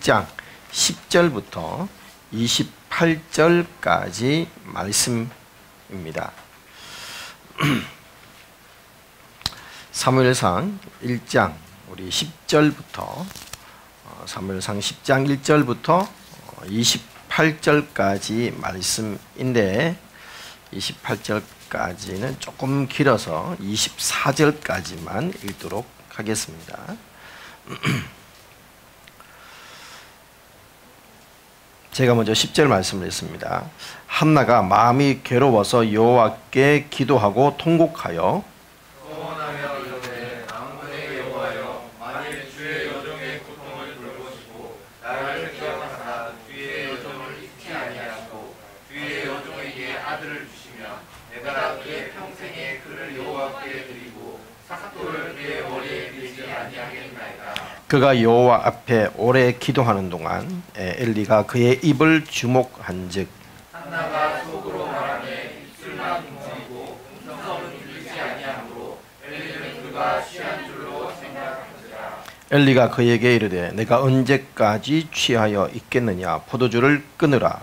1장 10절부터 28절까지 말씀입니다. 사무엘상 1장 우리 10절부터 사무엘상 10장 1절부터 28절까지 말씀인데 28절까지는 조금 길어서 24절까지만 읽도록 하겠습니다. 제가 먼저 10절 말씀을 했습니다. 한나가 마음이 괴로워서 여호와께 기도하고 통곡하여 소원하며 이르되 만군의 여호와여 만일 주의 여종의 고통을 돌보시고 나를 기억하사 주의 여종을 잊지 아니하시고 주의 여종에게 아들을 주시면 내가 그의 평생에 그를 여호와께 드리고 삭도를 그의 머리에 비지 아니하겠나이다. 그가 여호와 앞에 오래 기도하는 동안 엘리가 그의 입을 주목한즉 한나가 속으로 말하되 입술만 움직이고 음성은 들리지 아니하므로 엘리는 그가 취한 줄로 생각한지라. 엘리가 그에게 이르되 내가 언제까지 취하여 있겠느냐 포도주를 끊으라.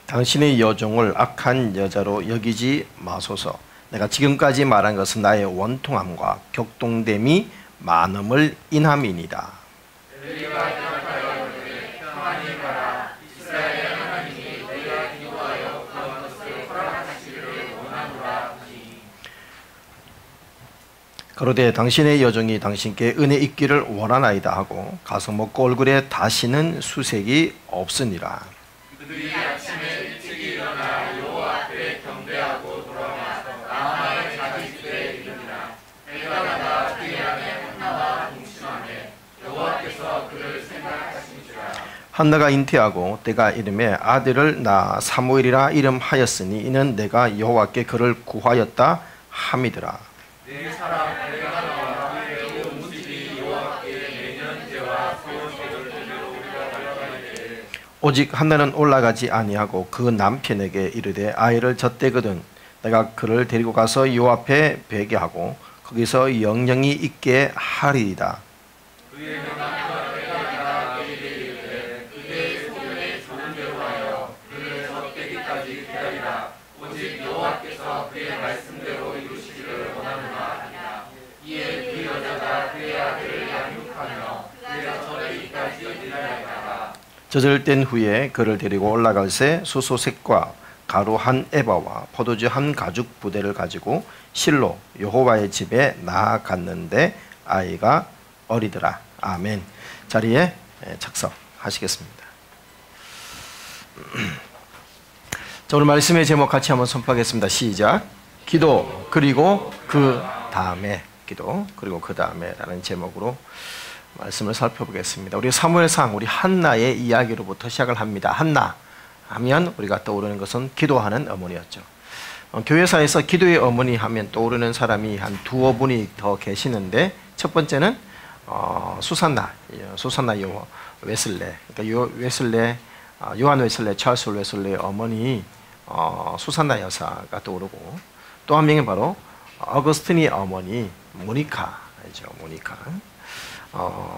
당신의 여종을 악한 여자로 여기지 마소서. 내가 지금까지 말한 것은 나의 원통함과 격동됨이 많음을 인함이니이다. 엘리가 대답하여 이르되 평안히 가라. 이스라엘의 하나님이 내가 기도하여 그런 것을 허락하시기를 원하노라 하니. 그러되 당신의 여종이 당신께 은혜 있기를 원하나이다 하고 가서 먹고 얼굴에 다시는 수색이 없으니라. 그들이 아침에 일찍 일어나 여호와 앞에 경배하고 돌아와서 라마의 자기 집에 이르니라. 해가 나가 그의 아내 한나와 동침하매 여호와께서 그를 생각하신지라. 한나가 잉태하고 때가 이름에 아들을 낳아 사무엘이라 이름하였으니 이는 내가 여호와께 그를 구하였다 함이더라. 내 사랑 내가 너와 그의 온 무지리 여호와께 내년제와 소원제를 드리러 우리가 달려가되 오직 한나는 올라가지 아니하고 그 남편에게 이르되 아이를 젖대거든 내가 그를 데리고 가서 요 앞에 베게 하고 거기서 영영이 있게 하리이다. 그의 남편 엘리가 그에게 이르되 그의 소견에 좋은 대로 하여 그를 젖대기까지 기다리라. 오직 여호와께서 그의 말씀대로 이루시기를 원하노라 하니라. 이에 그 여자가 그의 아들을 양육하며 그의 젖대기까지 기다리다가 젖을 뗀 후에 그를 데리고 올라갈새 수소색과 가루 한 에바와 포도주 한 가죽 부대를 가지고 실로 여호와의 집에 나아갔는데 아이가 어리더라. 아멘. 자리에 착석하시겠습니다. 자, 오늘 말씀의 제목 같이 한번 선포하겠습니다. 시작. 기도 그리고 그 다음에 기도 그리고 그 다음에라는 제목으로 말씀을 살펴보겠습니다. 우리 사무엘상 우리 한나의 이야기로부터 시작을 합니다. 한나 하면 우리가 떠오르는 것은 기도하는 어머니였죠. 교회사에서 기도의 어머니 하면 떠오르는 사람이 한 두어 분이 더 계시는데 첫 번째는 수산나 웨슬레, 그러니까 요한 웨슬레, 찰스 웨슬레의 어머니 수산나 여사가 떠오르고 또 한 명이 바로 어거스틴의 어머니 모니카죠.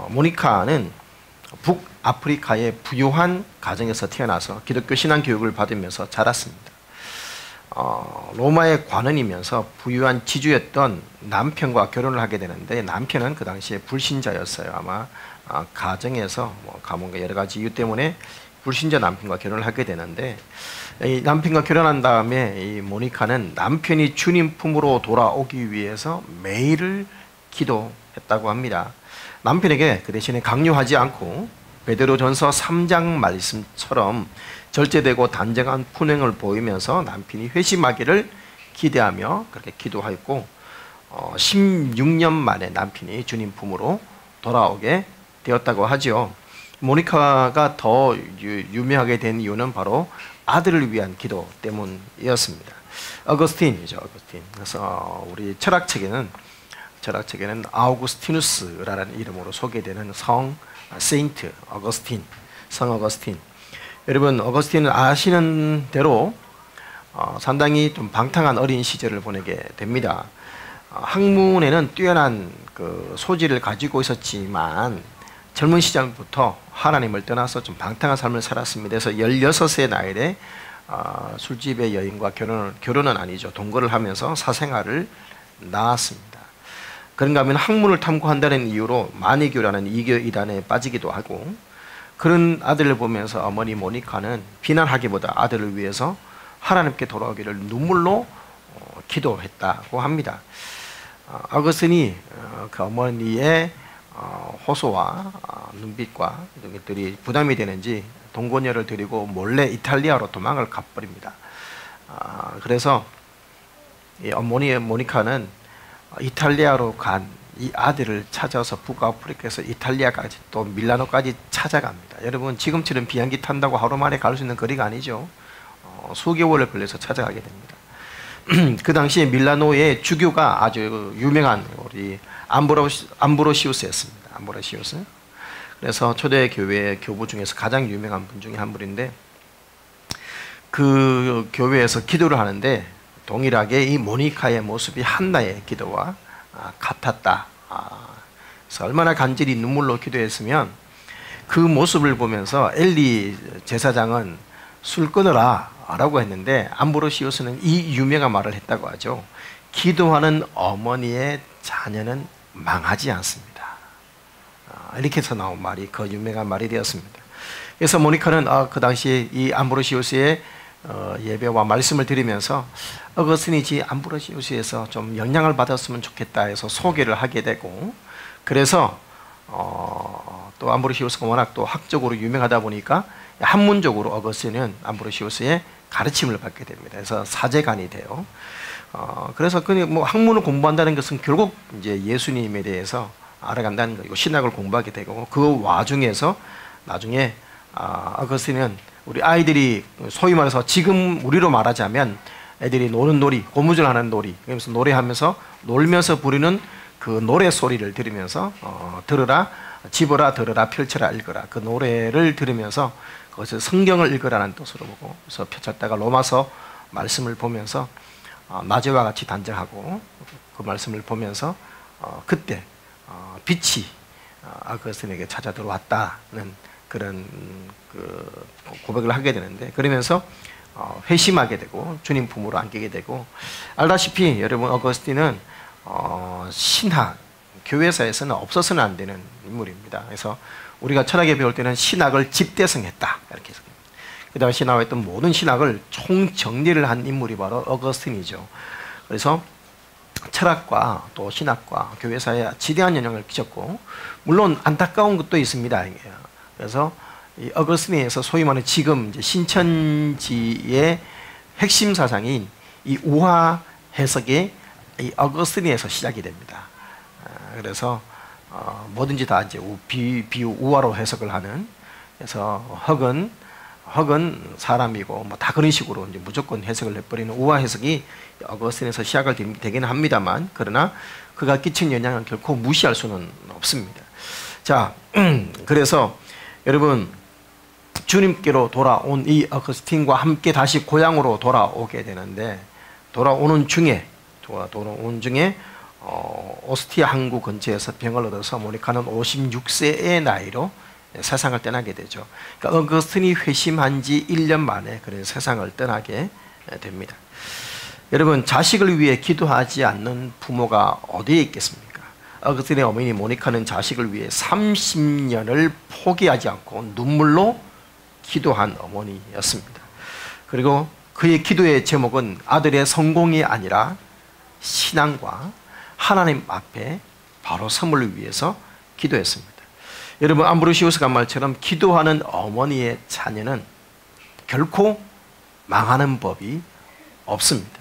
모니카는 북아프리카의 부유한 가정에서 태어나서 기독교 신앙 교육을 받으면서 자랐습니다. 로마의 관원이면서 부유한 지주였던 남편과 결혼을 하게 되는데 남편은 그 당시에 불신자였어요. 아마 가정에서 가문과 여러 가지 이유 때문에 불신자 남편과 결혼을 하게 되는데 이 남편과 결혼한 다음에 이 모니카는 남편이 주님 품으로 돌아오기 위해서 매일을 기도했다고 합니다. 남편에게 그 대신에 강요하지 않고 베드로전서 3장 말씀처럼 절제되고 단정한 품행을 보이면서 남편이 회심하기를 기대하며 그렇게 기도하였고 16년 만에 남편이 주님 품으로 돌아오게 되었다고 하죠. 모니카가 더 유명하게 된 이유는 바로 아들을 위한 기도 때문이었습니다. 어거스틴이죠. 어거스틴. 그래서 우리 철학책에는 아우구스티누스라는 이름으로 소개되는 성 세인트 어거스틴, 성 어거스틴. 여러분 어거스틴은 아시는 대로 상당히 좀 방탕한 어린 시절을 보내게 됩니다. 학문에는 뛰어난 그 소질을 가지고 있었지만 젊은 시절부터 하나님을 떠나서 좀 방탕한 삶을 살았습니다. 그래서 16세 나이에 술집의 여인과 결혼은 아니죠. 동거를 하면서 사생활을 낳았습니다. 그런가 하면 학문을 탐구한다는 이유로 마니교라는 이교 이단에 빠지기도 하고, 그런 아들을 보면서 어머니 모니카는 비난하기보다 아들을 위해서 하나님께 돌아오기를 눈물로 기도했다고 합니다. 어거스틴이 그 어머니의 호소와 눈빛과 이런 것들이 부담이 되는지 동거녀를 데리고 몰래 이탈리아로 도망을 가버립니다. 그래서 이 어머니 모니카는 이탈리아로 간 이 아들을 찾아서 북아프리카에서 이탈리아까지 또 밀라노까지 찾아갑니다. 여러분 지금처럼 비행기 탄다고 하루 만에 갈 수 있는 거리가 아니죠. 수개월을 걸려서 찾아가게 됩니다. 그 당시에 밀라노의 주교가 아주 유명한 우리 암브로시우스였습니다. 암브로시우스. 그래서 초대교회 교부 중에서 가장 유명한 분 중에 한 분인데, 그 교회에서 기도를 하는데 동일하게 이 모니카의 모습이 한나의 기도와 같았다. 그래서 얼마나 간절히 눈물로 기도했으면 그 모습을 보면서 엘리 제사장은 술 끊어라 라고 했는데, 암브로시우스는 이 유명한 말을 했다고 하죠. 기도하는 어머니의 자녀는 망하지 않습니다. 이렇게 해서 나온 말이 그 유명한 말이 되었습니다. 그래서 모니카는 그 당시에 이 암브로시우스의 예배와 말씀을 드리면서 어거스틴이 암브로시우스에서 좀 영향을 받았으면 좋겠다 해서 소개를 하게 되고, 그래서 또 암브로시우스가 워낙 또 학적으로 유명하다 보니까 학문적으로 어거스틴은 암브로시우스의 가르침을 받게 됩니다. 그래서 사제관이 돼요. 그래서 뭐 학문을 공부한다는 것은 결국 이제 예수님에 대해서 알아간다는 거고 신학을 공부하게 되고, 그 와중에서 나중에 어거스틴은 우리 아이들이 소위 말해서 지금 우리로 말하자면 애들이 노는 놀이, 고무줄하는 놀이, 그러면서 노래하면서 놀면서 부르는 그 노래 소리를 들으면서 들으라, 집어라, 들으라, 펼쳐라, 읽어라, 그 노래를 들으면서 거기서 성경을 읽으라는 뜻으로 보고, 그래서 펼쳤다가 로마서 말씀을 보면서 낮에와 같이 단정하고 그 말씀을 보면서 그때 빛이 어거스틴에게 찾아 들어왔다는 그런 그 고백을 하게 되는데, 그러면서 회심하게 되고 주님 품으로 안기게 되고, 알다시피 여러분 어거스틴은 신학, 교회사에서는 없어서는 안 되는 인물입니다. 그래서 우리가 철학에 배울 때는 신학을 집대성했다 이렇게 해서, 그 당시 나와있던 모든 신학을 총정리를 한 인물이 바로 어거스틴이죠. 그래서 철학과 또 신학과 교회사에 지대한 영향을 끼쳤고, 물론 안타까운 것도 있습니다. 그래서 이 어거스틴에서 소위 말하는 지금 이제 신천지의 핵심 사상인 이 우화 해석이 이 어거스틴에서 시작이 됩니다. 그래서 뭐든지 다 이제 비유 우화로 해석을 하는, 그래서 흙은 사람이고 뭐 다 그런 식으로 이제 무조건 해석을 해버리는 우화 해석이 어거스틴에서 시작을 되기는 합니다만, 그러나 그가 끼친 영향은 결코 무시할 수는 없습니다. 자, 그래서 여러분 주님께로 돌아온 이 어거스틴과 함께 다시 고향으로 돌아오게 되는데, 돌아오는 중에 오스티아 항구 근처에서 병을 얻어서 모니카는 56세의 나이로 세상을 떠나게 되죠. 그러니까 어거스틴이 회심한 지 1년 만에 그런 세상을 떠나게 됩니다. 여러분 자식을 위해 기도하지 않는 부모가 어디에 있겠습니까? 어거스틴의 어머니 모니카는 자식을 위해 30년을 포기하지 않고 눈물로 기도한 어머니였습니다. 그리고 그의 기도의 제목은 아들의 성공이 아니라 신앙과 하나님 앞에 바로 섬을 위해서 기도했습니다. 여러분 암브로시우스가 말처럼 기도하는 어머니의 자녀는 결코 망하는 법이 없습니다.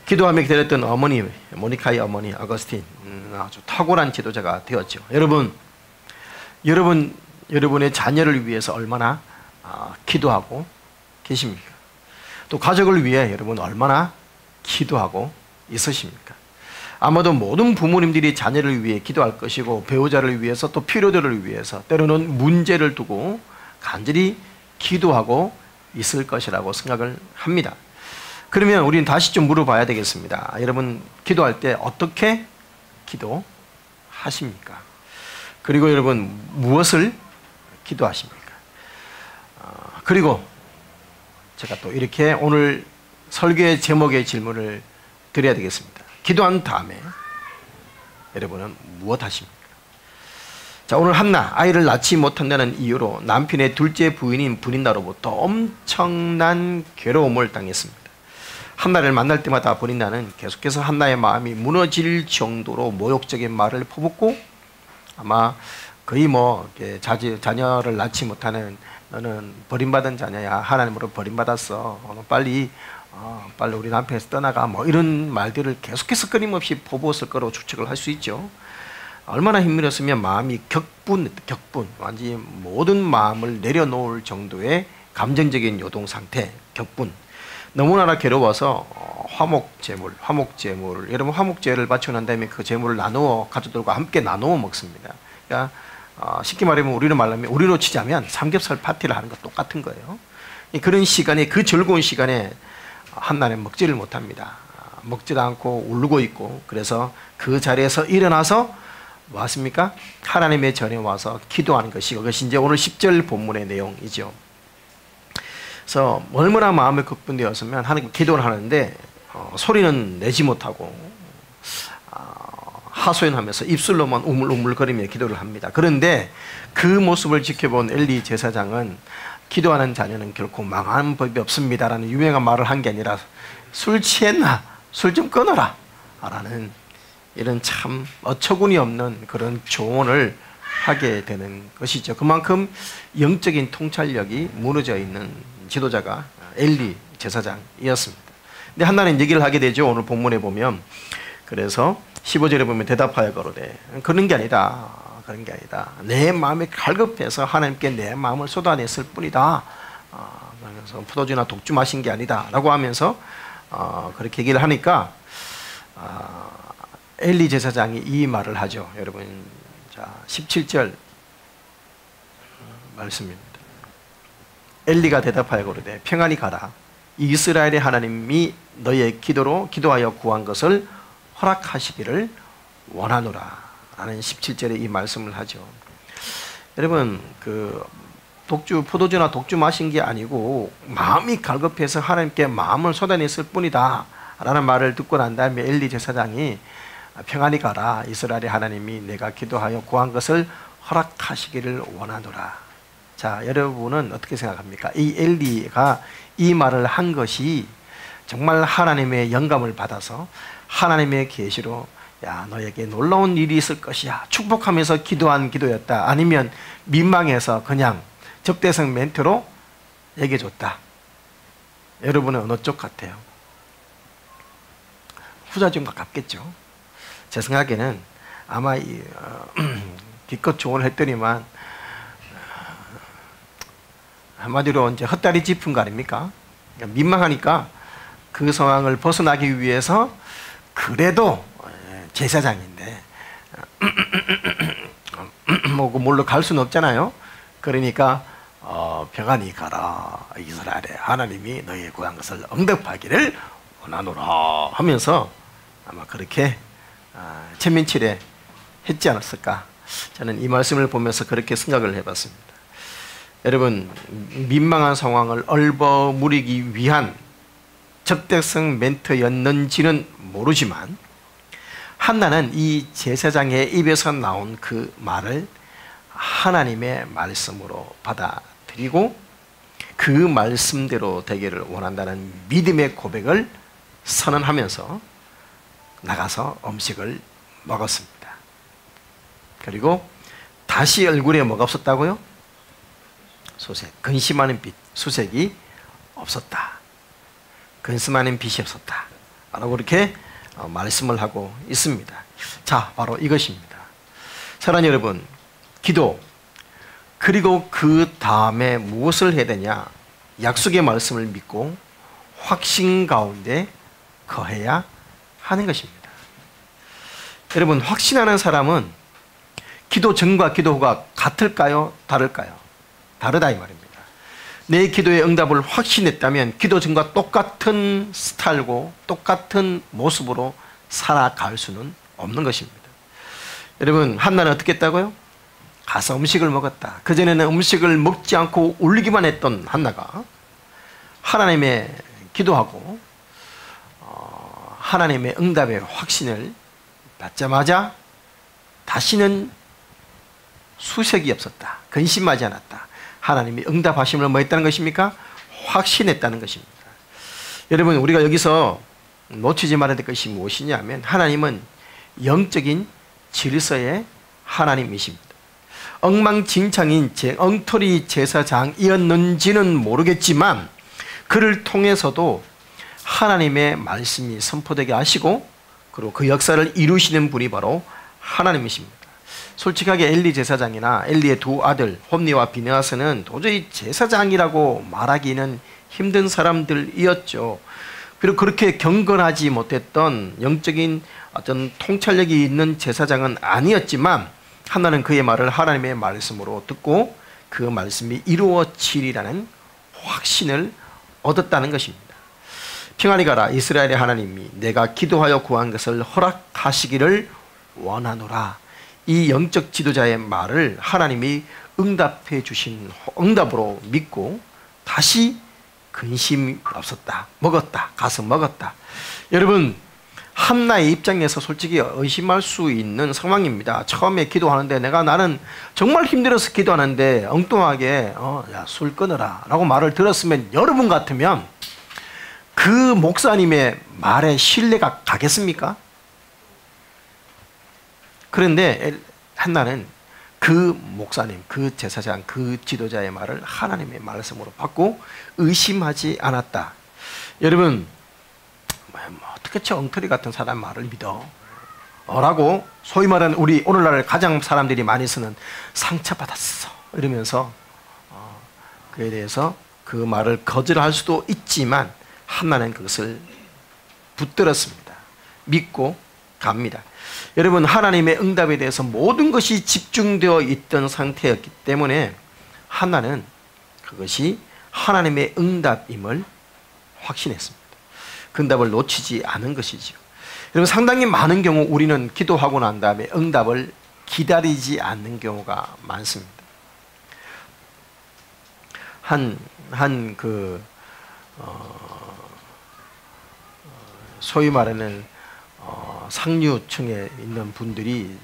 기도하며 기다렸던 어머니 모니카의 어머니 어거스틴, 아주 탁월한 지도자가 되었죠. 여러분의 자녀를 위해서 얼마나 기도하고 계십니까? 또 가족을 위해 여러분 얼마나 기도하고 있으십니까? 아마도 모든 부모님들이 자녀를 위해 기도할 것이고, 배우자를 위해서 또 필요들을 위해서 때로는 문제를 두고 간절히 기도하고 있을 것이라고 생각을 합니다. 그러면 우리는 다시 좀 물어봐야 되겠습니다. 여러분, 기도할 때 어떻게 기도하십니까? 그리고 여러분, 무엇을 기도하십니까? 그리고 제가 또 이렇게 오늘 설교의 제목의 질문을 드려야 되겠습니다. 기도한 다음에 여러분은 무엇 하십니까? 자, 오늘 한나, 아이를 낳지 못한다는 이유로 남편의 둘째 부인인 브린다로부터 엄청난 괴로움을 당했습니다. 한나를 만날 때마다 브린다는 계속해서 한나의 마음이 무너질 정도로 모욕적인 말을 퍼붓고, 아마 거의 자녀를 낳지 못하는, 너는 버림받은 자녀야, 하나님으로 버림받았어, 빨리 우리 남편에서 떠나가, 이런 말들을 계속해서 끊임없이 퍼부었을 거라고 추측을 할 수 있죠. 얼마나 힘들었으면 마음이 격분, 완전히 모든 마음을 내려놓을 정도의 감정적인 요동 상태, 격분. 너무나 괴로워서 화목제물, 여러분 화목제를 바치고 난 다음에 그 제물을 가족들과 함께 나누어 먹습니다. 그러니까 쉽게 말하면 우리로 치자면 삼겹살 파티를 하는 것 똑같은 거예요. 그런 시간에, 그 즐거운 시간에 한나는 먹지를 못합니다. 먹지도 않고 울고 있고, 그래서 그 자리에서 일어나서 왔습니까? 하나님의 전에 와서 기도하는 그것이 이제 오늘 10절 본문의 내용이죠. 그래서 얼마나 마음이 급분되었으면 하나님께 기도를 하는데 소리는 내지 못하고 하소연하면서 입술로만 우물우물거리며 기도를 합니다. 그런데 그 모습을 지켜본 엘리 제사장은 기도하는 자녀는 결코 망하는 법이 없습니다라는 유명한 말을 한 게 아니라 술 취했나? 술 좀 끊어라 라는 이런 참 어처구니 없는 그런 조언을 하게 되는 것이죠. 그만큼 영적인 통찰력이 무너져 있는 지도자가 엘리 제사장이었습니다. 근데 한나는 얘기를 하게 되죠. 오늘 본문에 보면, 그래서 15절에 보면 대답하여 가로되 그런 게 아니다. 내 마음이 갈급해서 하나님께 내 마음을 쏟아냈을 뿐이다. 그래서 포도주나 독주 마신 게 아니다 라고 하면서 그렇게 얘기를 하니까 엘리 제사장이 이 말을 하죠. 여러분, 자 17절 말씀입니다. 엘리가 대답하여 가로되 평안히 가라. 이스라엘의 하나님이 너의 기도하여 구한 것을 허락하시기를 원하노라 라는 17절에 이 말씀을 하죠. 여러분, 포도주나 독주 마신 게 아니고 마음이 갈급해서 하나님께 마음을 쏟아냈을 뿐이다 라는 말을 듣고 난 다음에 엘리 제사장이 평안히 가라. 이스라엘의 하나님이 내가 기도하여 구한 것을 허락하시기를 원하노라. 자, 여러분은 어떻게 생각합니까? 이 엘리가 이 말을 한 것이 정말 하나님의 영감을 받아서 하나님의 계시로 너에게 놀라운 일이 있을 것이야, 축복하면서 기도한 기도였다, 아니면 민망해서 그냥 적대성 멘트로 얘기해줬다? 여러분은 어느 쪽 같아요? 후자 좀 가깝겠죠. 제 생각에는 아마 기껏 조언을 했더니만 한마디로 이제 헛다리 짚은 거 아닙니까? 민망하니까 그 상황을 벗어나기 위해서 그래도 제사장인데 뭘로 갈 수는 없잖아요. 그러니까 평안히 가라. 이스라엘의 하나님이 너희 구한 것을 응답하기를 원하노라 하면서 아마 그렇게 천민칠에 했지 않았을까. 저는 이 말씀을 보면서 그렇게 생각을 해봤습니다. 여러분, 민망한 상황을 얼버무리기 위한 적대성 멘트였는지는 모르지만 한나는 이 제사장의 입에서 나온 그 말을 하나님의 말씀으로 받아들이고 그 말씀대로 되기를 원한다는 믿음의 고백을 선언하면서 나가서 음식을 먹었습니다. 그리고 다시 얼굴에 뭐가 없었다고요? 수색, 근심하는 빛, 수색이 없었다. 근심하는 빛이 없었다 라고 그렇게 말씀을 하고 있습니다. 자, 바로 이것입니다. 사랑하는 여러분, 기도, 그리고 그 다음에 무엇을 해야 되냐? 약속의 말씀을 믿고 확신 가운데 거해야 하는 것입니다. 여러분, 확신하는 사람은 기도 전과 기도 후가 같을까요? 다를까요? 다르다 이 말입니다. 내 기도의 응답을 확신했다면 기도 전과 똑같은 스타일고 똑같은 모습으로 살아갈 수는 없는 것입니다. 여러분, 한나는 어떻게 했다고요? 가서 음식을 먹었다. 그전에는 음식을 먹지 않고 울기만 했던 한나가 하나님의 기도하고 하나님의 응답의 확신을 받자마자 다시는 수색이 없었다. 근심하지 않았다. 하나님이 응답하심을 뭐 했다는 것입니까? 확신했다는 것입니다. 여러분, 우리가 여기서 놓치지 말아야 될 것이 무엇이냐면 하나님은 영적인 질서의 하나님이십니다. 엉망진창인 엉터리 제사장이었는지는 모르겠지만 그를 통해서도 하나님의 말씀이 선포되게 하시고 그리고 그 역사를 이루시는 분이 바로 하나님이십니다. 솔직하게 엘리 제사장이나 엘리의 두 아들 홈니와 비느하스는 도저히 제사장이라고 말하기는 힘든 사람들이었죠. 그리고 그렇게 경건하지 못했던 영적인 어떤 통찰력이 있는 제사장은 아니었지만 한나는 그의 말을 하나님의 말씀으로 듣고 그 말씀이 이루어지리라는 확신을 얻었다는 것입니다. 평안히 가라. 이스라엘의 하나님이 내가 기도하여 구한 것을 허락하시기를 원하노라. 이 영적 지도자의 말을 하나님이 응답해 주신 응답으로 믿고 다시 근심이 없었다. 먹었다. 가서 먹었다. 여러분, 한나의 입장에서 솔직히 의심할 수 있는 상황입니다. 처음에 기도하는데 나는 정말 힘들어서 기도하는데 엉뚱하게 야, 술 끊어라 라고 말을 들었으면 여러분 같으면 그 목사님의 말에 신뢰가 가겠습니까? 그런데 한나는 그 목사님, 그 제사장, 그 지도자의 말을 하나님의 말씀으로 받고 의심하지 않았다. 여러분, 어떻게 저 엉터리 같은 사람 말을 믿어? 라고 소위 말하는 우리 오늘날 가장 사람들이 많이 쓰는 상처받았어 이러면서 그에 대해서 그 말을 거절할 수도 있지만 한나는 그것을 붙들었습니다. 믿고 갑니다. 여러분, 하나님의 응답에 대해서 모든 것이 집중되어 있던 상태였기 때문에 한나는 그것이 하나님의 응답임을 확신했습니다. 그 응답을 놓치지 않은 것이죠. 여러분, 상당히 많은 경우 우리는 기도하고 난 다음에 응답을 기다리지 않는 경우가 많습니다. 소위 말하는 상류층에 있는 분들이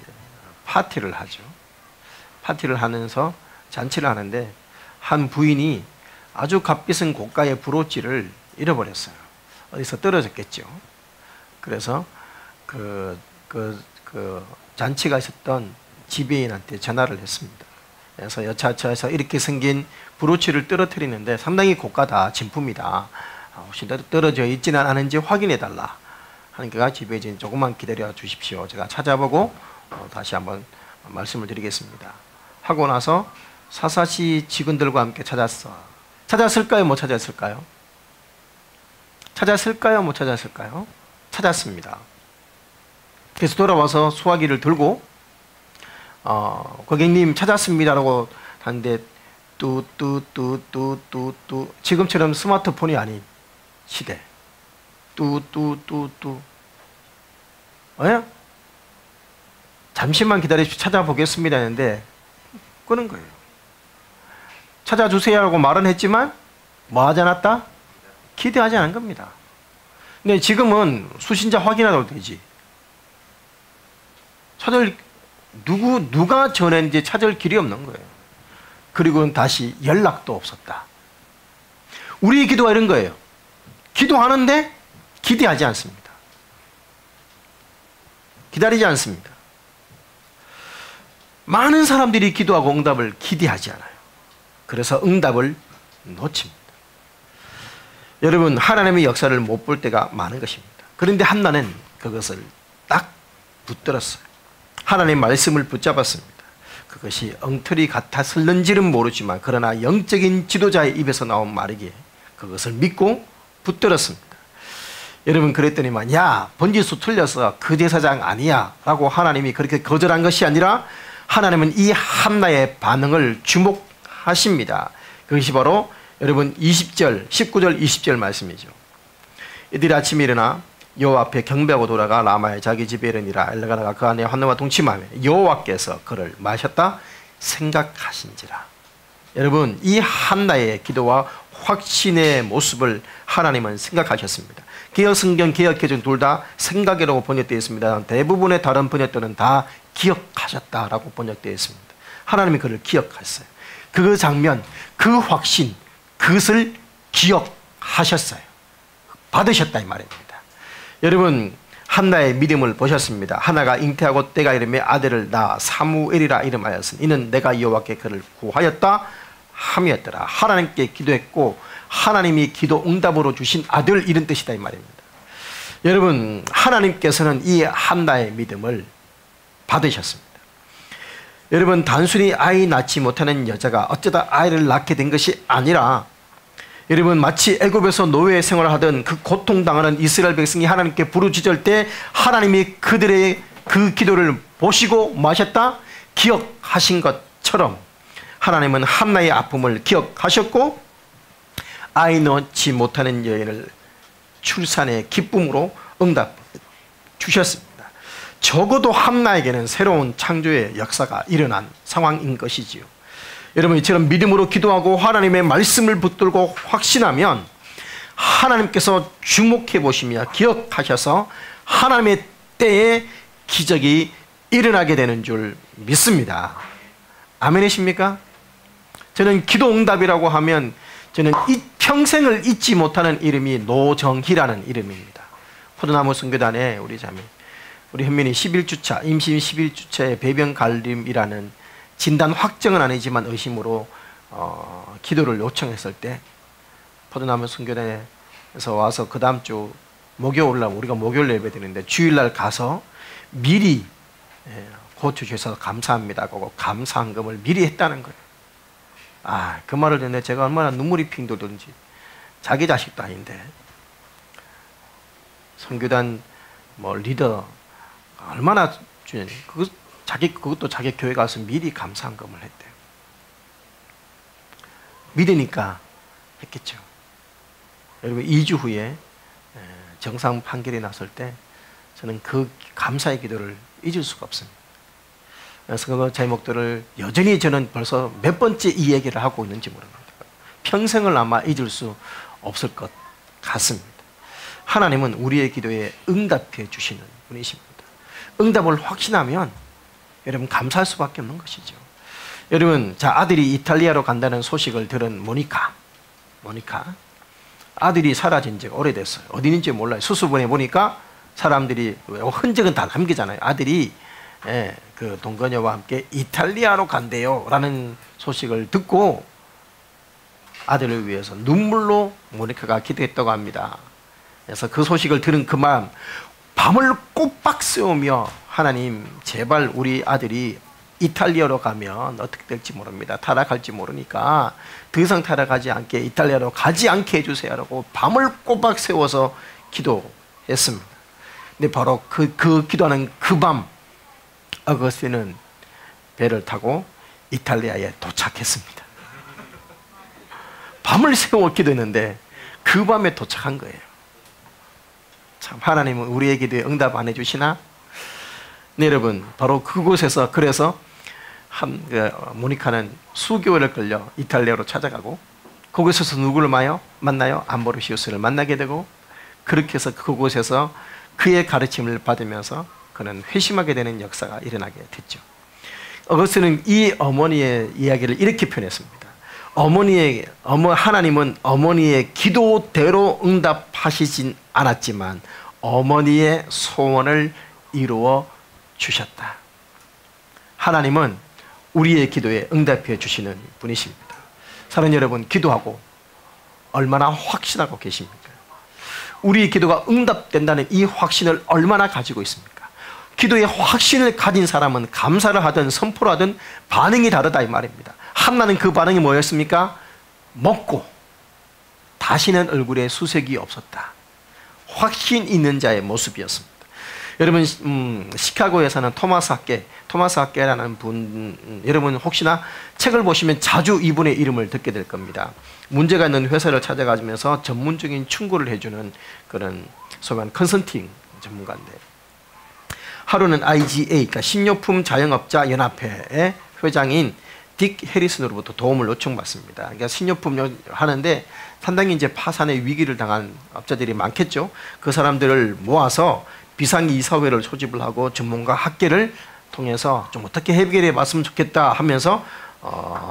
파티를 하죠. 파티를 하면서 잔치를 하는데 한 부인이 아주 값비싼 고가의 브로치를 잃어버렸어요. 어디서 떨어졌겠죠. 그래서 그 잔치가 있었던 지배인한테 전화를 했습니다. 그래서 여차저차해서 이렇게 생긴 브로치를 떨어뜨리는데 상당히 고가다, 진품이다. 혹시 떨어져 있지는 않은지 확인해 달라. 하니까 지배인 조금만 기다려 주십시오. 제가 찾아보고 다시 한번 말씀을 드리겠습니다. 하고 나서 사사시 직원들과 함께 찾았을까요? 못 찾았을까요? 찾았을까요? 못 찾았을까요? 찾았습니다. 그래서 돌아와서 수화기를 들고 고객님 찾았습니다라고 하는데 뚜뚜뚜뚜뚜뚜 지금처럼 스마트폰이 아닌 시대 뚜뚜뚜뚜 잠시만 기다리십시오. 찾아보겠습니다 했는데 끄는 거예요. 찾아주세요 라고 말은 했지만 뭐 하지 않았다? 기대하지 않은 겁니다. 근데 지금은 수신자 확인하도 되지. 누가 전했는지 찾을 길이 없는 거예요. 그리고는 다시 연락도 없었다. 우리의 기도가 이런 거예요. 기도하는데 기대하지 않습니다. 기다리지 않습니다. 많은 사람들이 기도하고 응답을 기대하지 않아요. 그래서 응답을 놓칩니다. 여러분, 하나님의 역사를 못 볼 때가 많은 것입니다. 그런데 한나는 그것을 딱 붙들었어요. 하나님의 말씀을 붙잡았습니다. 그것이 엉터리 같았을는지는 모르지만 그러나 영적인 지도자의 입에서 나온 말이기에 그것을 믿고 붙들었습니다. 여러분, 그랬더니만 야, 번지수 틀렸어. 그 제사장 아니야 라고 하나님이 그렇게 거절한 것이 아니라 하나님은 이 한나의 반응을 주목하십니다. 그것이 바로 여러분 20절, 19절, 20절 말씀이죠. 이들이 아침에 일어나 여호와 앞에 경배하고 돌아가 라마에 자기 집에 이르니라. 엘가나가 그 안에 한나와 동침하며 여호와께서 그를 마셨다 생각하신지라. 여러분 이 한나의 기도와 확신의 모습을 하나님은 생각하셨습니다. 개역성경, 개역개정 둘 다 생각이라고 번역되어 있습니다. 대부분의 다른 번역들은 다 기억하셨다라고 번역되어 있습니다. 하나님이 그를 기억하셨어요. 그 장면, 그 확신, 그것을 기억하셨어요. 받으셨다 이 말입니다. 여러분 한나의 믿음을 보셨습니다. 하나가 잉태하고 때가 이름에 아들을 낳아 사무엘이라 이름하였으니 이는 내가 여호와께 그를 구하였다 함이었더라. 하나님께 기도했고 하나님이 기도 응답으로 주신 아들 이런 뜻이다 이 말입니다. 여러분 하나님께서는 이 한나의 믿음을 받으셨습니다. 여러분 단순히 아이 낳지 못하는 여자가 어쩌다 아이를 낳게 된 것이 아니라 여러분 마치 애굽에서 노예 생활을 하던 그 고통당하는 이스라엘 백성이 하나님께 부르짖을 때 하나님이 그들의 그 기도를 보시고 마셨다 기억하신 것처럼 하나님은 한나의 아픔을 기억하셨고 아이 낳지 못하는 여인을 출산의 기쁨으로 응답 주셨습니다. 적어도 한나에게는 새로운 창조의 역사가 일어난 상황인 것이지요. 여러분 이처럼 믿음으로 기도하고 하나님의 말씀을 붙들고 확신하면 하나님께서 주목해 보시며 기억하셔서 하나님의 때에 기적이 일어나게 되는 줄 믿습니다. 아멘이십니까? 저는 기도 응답이라고 하면 저는 이 평생을 잊지 못하는 이름이 노정희라는 이름입니다. 포도나무 선교단에 우리 자매 우리 현민이 11주차 임신 11주차에 배변 갈림이라는 진단 확정은 아니지만 의심으로 기도를 요청했을 때 포도나무 선교단에서 와서 그 다음 주 목요일 날 우리가 목요일 예배 드리는데 주일날 가서 미리 고쳐 주셔서 감사합니다 하고 감사한금을 미리 했다는 거예요. 그 말을 듣는데 제가 얼마나 눈물이 핑 돌던지. 자기 자식도 아닌데 선교단 리더 얼마나 주님 그것도 자기 교회 가서 미리 감사한금을 했대요. 믿으니까 했겠죠. 여러분 2주 후에 정상 판결이 났을 때 저는 그 감사의 기도를 잊을 수가 없습니다. 그래서 그 제목들을 여전히 저는 벌써 몇 번째 이 얘기를 하고 있는지 모릅니다. 평생을 아마 잊을 수 없을 것 같습니다. 하나님은 우리의 기도에 응답해 주시는 분이십니다. 응답을 확신하면 여러분 감사할 수밖에 없는 것이죠. 여러분 아들이 이탈리아로 간다는 소식을 들은 모니카 아들이 사라진 지가 오래됐어요. 어디 있는지 몰라요. 수수분해 보니까 사람들이 흔적은 다 남기잖아요. 아들이 그 동거녀와 함께 이탈리아로 간대요 라는 소식을 듣고 아들을 위해서 눈물로 모니카가 기도했다고 합니다. 그래서 그 소식을 들은 그 마음 밤을 꼬박 세우며 하나님 제발 우리 아들이 이탈리아로 가면 어떻게 될지 모릅니다. 타락할지 모르니까 더 이상 타락하지 않게 이탈리아로 가지 않게 해주세요 라고 밤을 꼬박 세워서 기도했습니다. 근데 바로 그 기도하는 그 밤 어거스틴은 배를 타고 이탈리아에 도착했습니다. 밤을 새워 기도했는데 그 밤에 도착한 거예요. 참 하나님은 우리의 기도에 응답 안 해주시나? 네, 여러분 바로 그곳에서 그래서 모니카는 수개월을 걸려 이탈리아로 찾아가고 거기서 누구를 만나요? 암브로시우스를 만나게 되고 그렇게 해서 그곳에서 그의 가르침을 받으면서 그는 회심하게 되는 역사가 일어나게 됐죠. 어거스틴은 이 어머니의 이야기를 이렇게 표현했습니다. 하나님은 어머니의 기도대로 응답하시진 않았지만 어머니의 소원을 이루어 주셨다. 하나님은 우리의 기도에 응답해 주시는 분이십니다. 사랑하는 여러분, 기도하고 얼마나 확신하고 계십니까? 우리의 기도가 응답된다는 이 확신을 얼마나 가지고 있습니까? 기도의 확신을 가진 사람은 감사를 하든 선포를 하든 반응이 다르다 이 말입니다. 한나는 그 반응이 뭐였습니까? 먹고 다시는 얼굴에 수색이 없었다. 확신 있는 자의 모습이었습니다. 여러분 시카고에 사는 토마스 학계라는 분, 여러분 혹시나 책을 보시면 자주 이분의 이름을 듣게 될 겁니다. 문제가 있는 회사를 찾아가면서 전문적인 충고를 해주는 그런 소위 컨설팅 전문가인데, 하루는 IGA, 그러니까 식료품 자영업자 연합회의 회장인 딕 해리슨으로부터 도움을 요청받습니다. 그러니까 식료품 하는데 상당히 이제 파산의 위기를 당한 업자들이 많겠죠. 그 사람들을 모아서 비상이사회를 소집을 하고 전문가 학계를 통해서 좀 어떻게 해결해 봤으면 좋겠다 하면서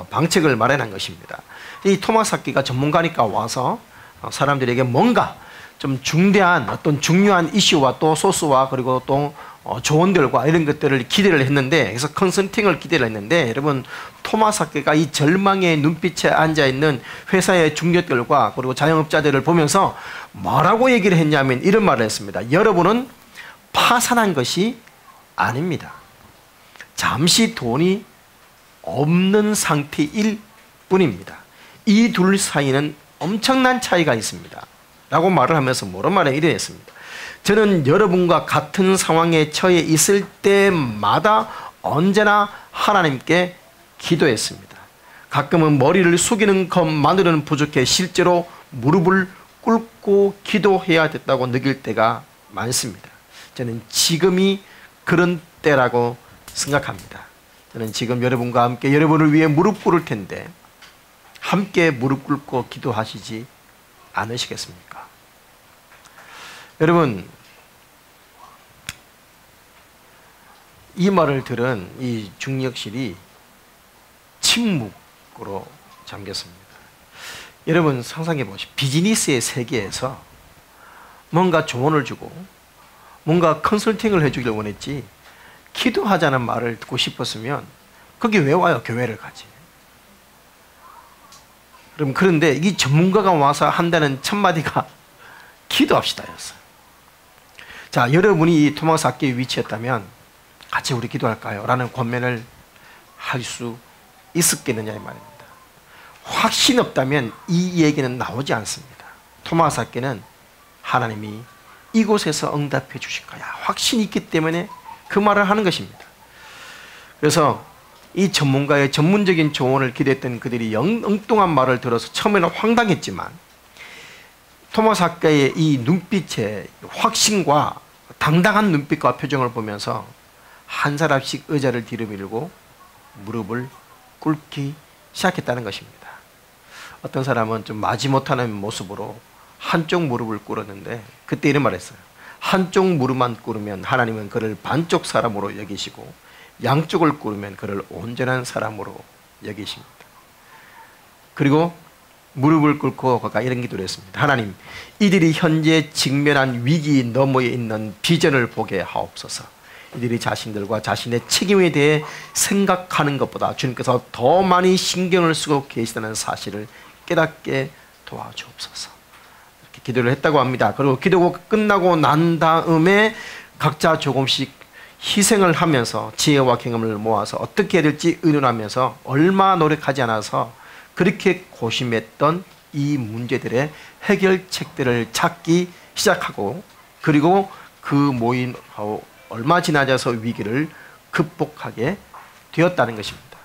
방책을 마련한 것입니다. 이 토마스 학계가 전문가니까 와서 사람들에게 뭔가 좀 중대한 어떤 중요한 이슈와 또 소스와 그리고 또 조언들과 이런 것들을 기대를 했는데, 그래서 컨설팅을 기대를 했는데, 여러분 토마스 학계가 이 절망의 눈빛에 앉아있는 회사의 중견들과 그리고 자영업자들을 보면서 뭐라고 얘기를 했냐면 이런 말을 했습니다. 여러분은 파산한 것이 아닙니다. 잠시 돈이 없는 상태일 뿐입니다. 이 둘 사이는 엄청난 차이가 있습니다 라고 말을 하면서 뭐라 말해 이래 했습니다. 저는 여러분과 같은 상황에 처해 있을 때마다 언제나 하나님께 기도했습니다. 가끔은 머리를 숙이는 것만으로는 부족해 실제로 무릎을 꿇고 기도해야 됐다고 느낄 때가 많습니다. 저는 지금이 그런 때라고 생각합니다. 저는 지금 여러분과 함께 여러분을 위해 무릎 꿇을 텐데 함께 무릎 꿇고 기도하시지 않으시겠습니까? 여러분, 이 말을 들은 이 중력실이 침묵으로 잠겼습니다. 여러분 상상해 보십시오. 비즈니스의 세계에서 뭔가 조언을 주고 뭔가 컨설팅을 해주길 원했지, 기도하자는 말을 듣고 싶었으면 거기 왜 와요? 교회를 가지. 그런데 이 전문가가 와서 한다는 첫마디가 기도합시다였어요. 자, 여러분이 이 토마스 학계의 위치였다면 같이 우리 기도할까요? 라는 권면을 할 수 있었겠느냐 이 말입니다. 확신 없다면 이 얘기는 나오지 않습니다. 토마스 학계는 하나님이 이곳에서 응답해 주실 거야, 확신이 있기 때문에 그 말을 하는 것입니다. 그래서 이 전문가의 전문적인 조언을 기대했던 그들이 엉뚱한 말을 들어서 처음에는 황당했지만 토마스 학계의 이 눈빛의 확신과 당당한 눈빛과 표정을 보면서 한 사람씩 의자를 뒤로 밀고 무릎을 꿇기 시작했다는 것입니다. 어떤 사람은 좀 마지못하는 모습으로 한쪽 무릎을 꿇었는데 그때 이런 말을 했어요. 한쪽 무릎만 꿇으면 하나님은 그를 반쪽 사람으로 여기시고 양쪽을 꿇으면 그를 온전한 사람으로 여기십니다. 그리고 무릎을 꿇고 그가 이런 기도를 했습니다. 하나님, 이들이 현재 직면한 위기 너머에 있는 비전을 보게 하옵소서. 이들이 자신들과 자신의 책임에 대해 생각하는 것보다 주님께서 더 많이 신경을 쓰고 계시다는 사실을 깨닫게 도와주옵소서. 이렇게 기도를 했다고 합니다. 그리고 기도가 끝나고 난 다음에 각자 조금씩 희생을 하면서 지혜와 경험을 모아서 어떻게 해야 될지 의논하면서 얼마 노력하지 않아서 그렇게 고심했던 이 문제들의 해결책들을 찾기 시작하고, 그리고 그 모임하고 얼마 지나자서 위기를 극복하게 되었다는 것입니다.